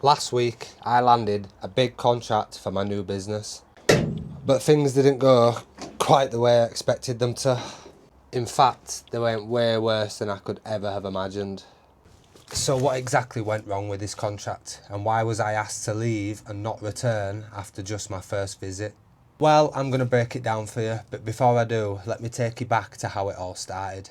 Last week I landed a big contract for my new business, but things didn't go quite the way I expected them to. In fact, they went way worse than I could ever have imagined. So what exactly went wrong with this contract, and why was I asked to leave and not return after just my first visit? Well, I'm going to break it down for you, but before I do, let me take you back to how it all started.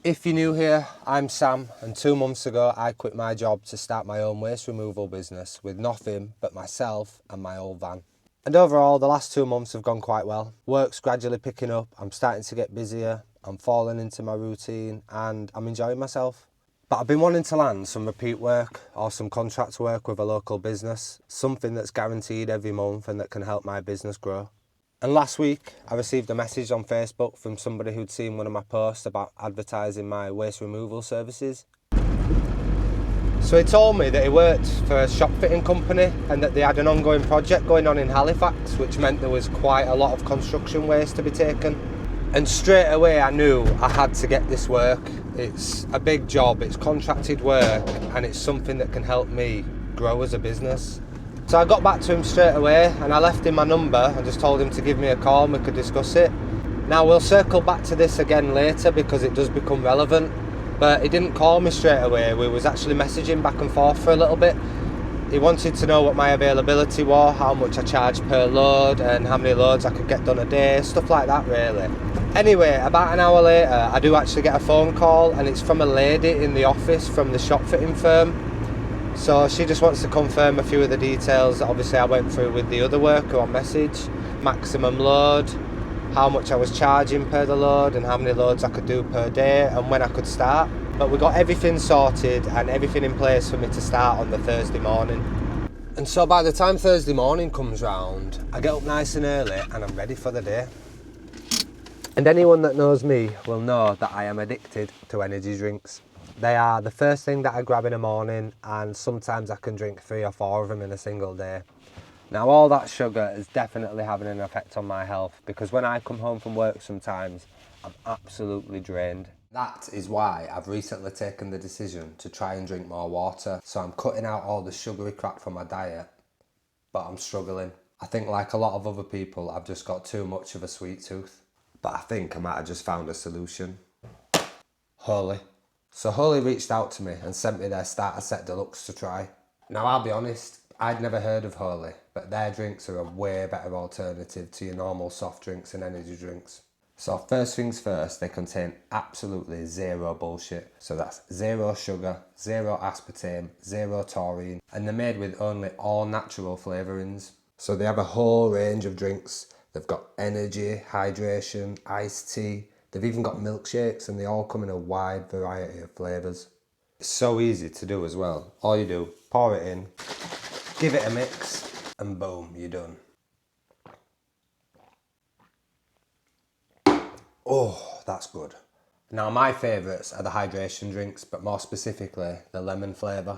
If you're new here, I'm Sam, and 2 months ago I quit my job to start my own waste removal business with nothing but myself and my old van. And overall, the last 2 months have gone quite well. Work's gradually picking up, I'm starting to get busier, I'm falling into my routine, and I'm enjoying myself. But I've been wanting to land some repeat work or some contract work with a local business, something that's guaranteed every month and that can help my business grow. And last week, I received a message on Facebook from somebody who'd seen one of my posts about advertising my waste removal services. So he told me that he worked for a shop fitting company and that they had an ongoing project going on in Halifax, which meant there was quite a lot of construction waste to be taken. And straight away I knew I had to get this work. It's a big job, it's contracted work, and it's something that can help me grow as a business. So I got back to him straight away and I left him my number and just told him to give me a call and we could discuss it. Now we'll circle back to this again later because it does become relevant, but he didn't call me straight away. We was actually messaging back and forth for a little bit. He wanted to know what my availability was, how much I charged per load and how many loads I could get done a day, stuff like that really. Anyway, about an hour later I do actually get a phone call and it's from a lady in the office from the shop fitting firm. So she just wants to confirm a few of the details that obviously I went through with the other worker on message. Maximum load, how much I was charging per the load and how many loads I could do per day and when I could start. But we got everything sorted and everything in place for me to start on the Thursday morning. And so by the time Thursday morning comes round, I get up nice and early and I'm ready for the day. And anyone that knows me will know that I am addicted to energy drinks. They are the first thing that I grab in the morning and sometimes I can drink 3 or 4 of them in a single day. Now all that sugar is definitely having an effect on my health because when I come home from work sometimes I'm absolutely drained. That is why I've recently taken the decision to try and drink more water, so I'm cutting out all the sugary crap from my diet, but I'm struggling. I think like a lot of other people I've just got too much of a sweet tooth, but I think I might have just found a solution. Holy. So Holy reached out to me and sent me their starter set deluxe to try. Now I'll be honest, I'd never heard of Holy, but their drinks are a way better alternative to your normal soft drinks and energy drinks. So first things first, they contain absolutely zero bullshit. So that's 0 sugar, 0 aspartame, 0 taurine, and they're made with only all natural flavourings. So they have a whole range of drinks. They've got energy, hydration, iced tea. They've even got milkshakes and they all come in a wide variety of flavours. It's so easy to do as well. All you do, pour it in, give it a mix, and boom, you're done. Oh, that's good. Now my favourites are the hydration drinks, but more specifically the lemon flavour.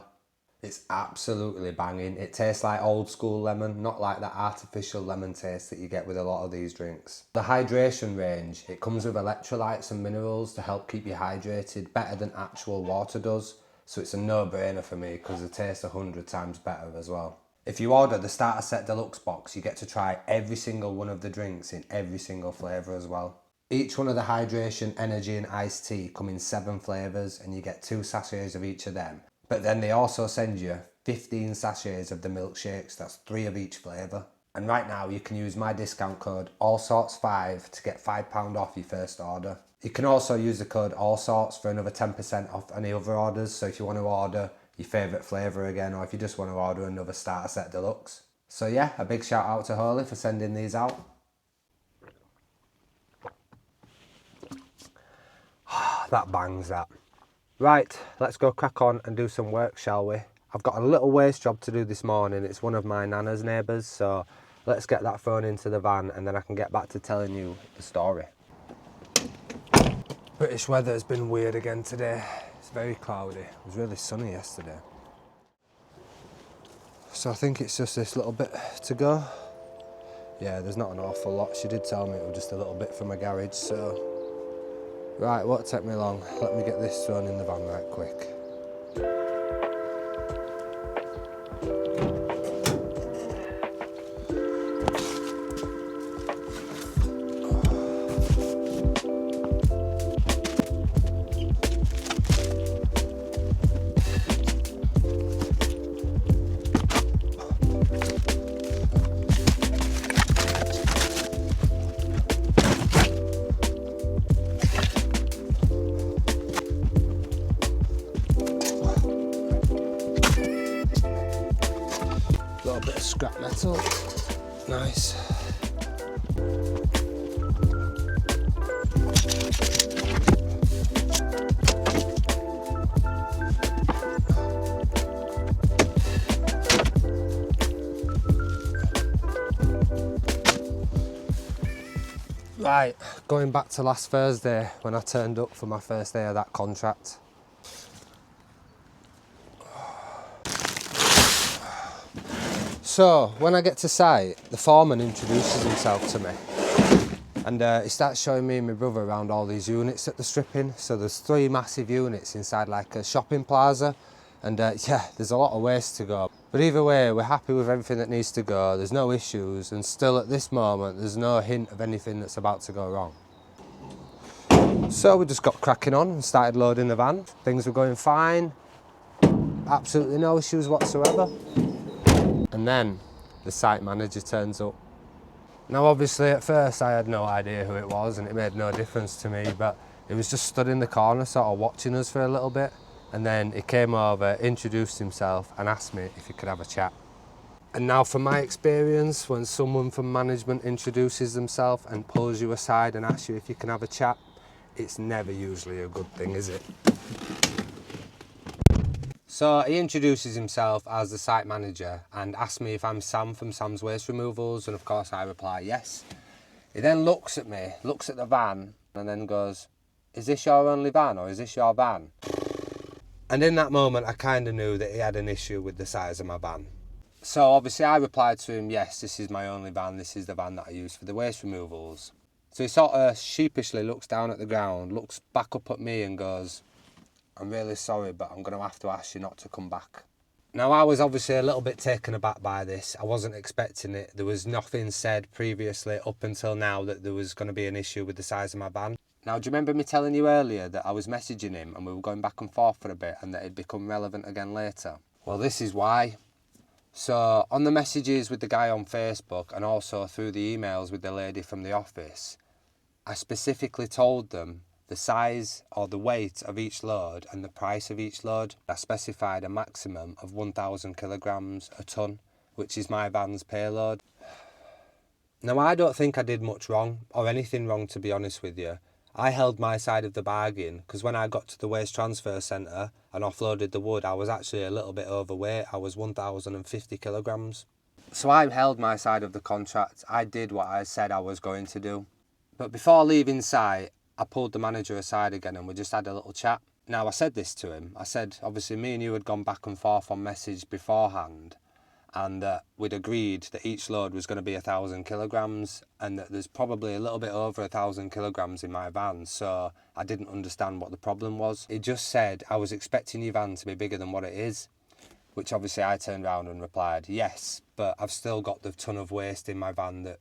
It's absolutely banging. It tastes like old school lemon, not like that artificial lemon taste that you get with a lot of these drinks. The hydration range, it comes with electrolytes and minerals to help keep you hydrated better than actual water does. So it's a no-brainer for me because it tastes 100 times better as well. If you order the starter set deluxe box, you get to try every single one of the drinks in every single flavour as well. Each one of the hydration, energy and iced tea come in 7 flavours and you get 2 sachets of each of them. But then they also send you 15 sachets of the milkshakes, that's 3 of each flavour. And right now you can use my discount code ALLSORTS5 to get £5 off your first order. You can also use the code ALLSORTS for another 10% off any other orders, so if you want to order your favourite flavour again or if you just want to order another starter set deluxe. So yeah, a big shout out to Holy for sending these out. That bangs that. Right, let's go crack on and do some work, shall we? I've got a little waste job to do this morning. It's one of my nana's neighbours, so let's get that thrown into the van and then I can get back to telling you the story. British weather has been weird again today. It's very cloudy. It was really sunny yesterday. So I think it's just this little bit to go. Yeah, there's not an awful lot. She did tell me it was just a little bit from my garage, so Right, won't take me long. Let me get this thrown in the van right quick. Got a bit of scrap metal. Nice. Right, going back to last Thursday when I turned up for my first day of that contract. So, when I get to site, the foreman introduces himself to me and he starts showing me and my brother around all these units that they're stripping. So there's 3 massive units inside like a shopping plaza and yeah, there's a lot of waste to go. But either way, we're happy with everything that needs to go, there's no issues, and still at this moment there's no hint of anything that's about to go wrong. So we just got cracking on and started loading the van. Things were going fine, absolutely no issues whatsoever. And then the site manager turns up. Now obviously at first I had no idea who it was and it made no difference to me, but he was just stood in the corner sort of watching us for a little bit, and then he came over, introduced himself and asked me if he could have a chat. And now from my experience, when someone from management introduces themselves and pulls you aside and asks you if you can have a chat, it's never usually a good thing, is it? So he introduces himself as the site manager and asks me if I'm Sam from Sam's Waste Removals, and of course I reply yes. He then looks at me, looks at the van and then goes, "Is this your only van or is this your van?" And in that moment I kind of knew that he had an issue with the size of my van. So obviously I replied to him, yes, this is my only van, this is the van that I use for the waste removals. So he sort of sheepishly looks down at the ground, looks back up at me and goes, "I'm really sorry, but I'm going to have to ask you not to come back." Now, I was obviously a little bit taken aback by this. I wasn't expecting it. There was nothing said previously up until now that there was going to be an issue with the size of my van. Now, do you remember me telling you earlier that I was messaging him and we were going back and forth for a bit and that it'd become relevant again later? Well, this is why. So, on the messages with the guy on Facebook and also through the emails with the lady from the office, I specifically told them the size or the weight of each load and the price of each load. I specified a maximum of 1,000 kilograms a tonne, which is my van's payload. Now, I don't think I did much wrong or anything wrong, to be honest with you. I held my side of the bargain because when I got to the waste transfer centre and offloaded the wood, I was actually a little bit overweight. I was 1,050 kilograms. So I held my side of the contract. I did what I said I was going to do. But before leaving site, I pulled the manager aside again and we just had a little chat. Now, I said this to him. I said, obviously, me and you had gone back and forth on message beforehand and we'd agreed that each load was going to be 1,000 kilograms and that there's probably a little bit over 1,000 kilograms in my van, so I didn't understand what the problem was. He just said, "I was expecting your van to be bigger than what it is," which obviously I turned around and replied, "Yes, but I've still got the ton of waste in my van that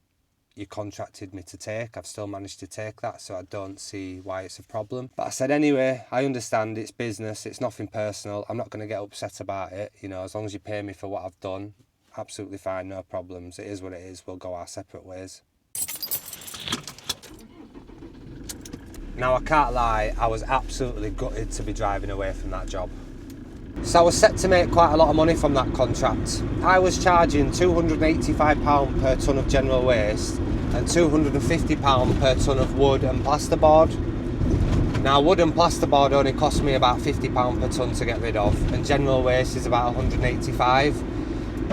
you contracted me to take. I've still managed to take that, so I don't see why it's a problem." But I said, anyway, I understand it's business, it's nothing personal, I'm not going to get upset about it, you know, as long as you pay me for what I've done, absolutely fine, no problems, it is what it is, we'll go our separate ways. Now, I can't lie, I was absolutely gutted to be driving away from that job. So I was set to make quite a lot of money from that contract. I was charging £285 per tonne of general waste and £250 per tonne of wood and plasterboard. Now, wood and plasterboard only cost me about £50 per tonne to get rid of, and general waste is about £185.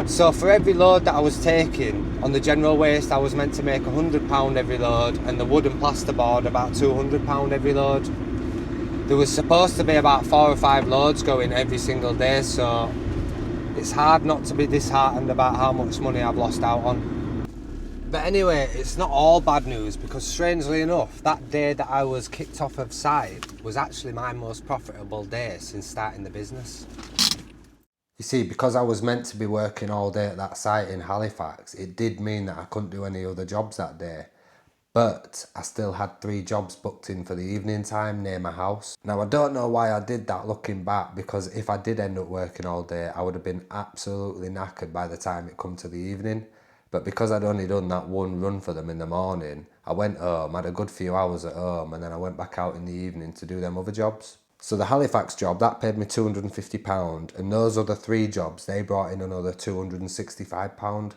So for every load that I was taking on the general waste, I was meant to make £100 every load, and the wood and plasterboard about £200 every load. There was supposed to be about 4 or 5 loads going every single day, so it's hard not to be disheartened about how much money I've lost out on. But anyway, it's not all bad news, because strangely enough, that day that I was kicked off of site was actually my most profitable day since starting the business. You see, because I was meant to be working all day at that site in Halifax, it did mean that I couldn't do any other jobs that day. But I still had 3 jobs booked in for the evening time near my house. Now, I don't know why I did that looking back, because if I did end up working all day, I would have been absolutely knackered by the time it come to the evening. But because I'd only done that one run for them in the morning, I went home, had a good few hours at home, and then I went back out in the evening to do them other jobs. So the Halifax job, that paid me £250, and those other 3 jobs, they brought in another £265.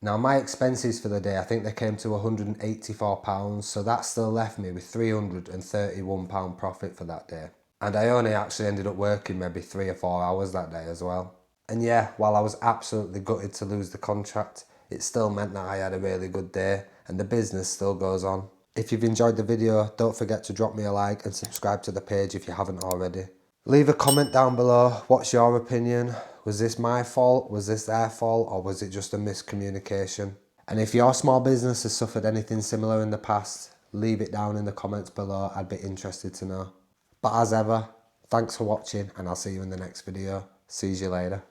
Now my expenses for the day, I think they came to £184, so that still left me with £331 profit for that day. And I only actually ended up working maybe 3 or 4 hours that day as well. And yeah, while I was absolutely gutted to lose the contract, it still meant that I had a really good day and the business still goes on. If you've enjoyed the video, don't forget to drop me a like and subscribe to the page if you haven't already. Leave a comment down below. What's your opinion? Was this my fault? Was this their fault? Or was it just a miscommunication? And if your small business has suffered anything similar in the past, leave it down in the comments below. I'd be interested to know. But as ever, thanks for watching and I'll see you in the next video. See you later.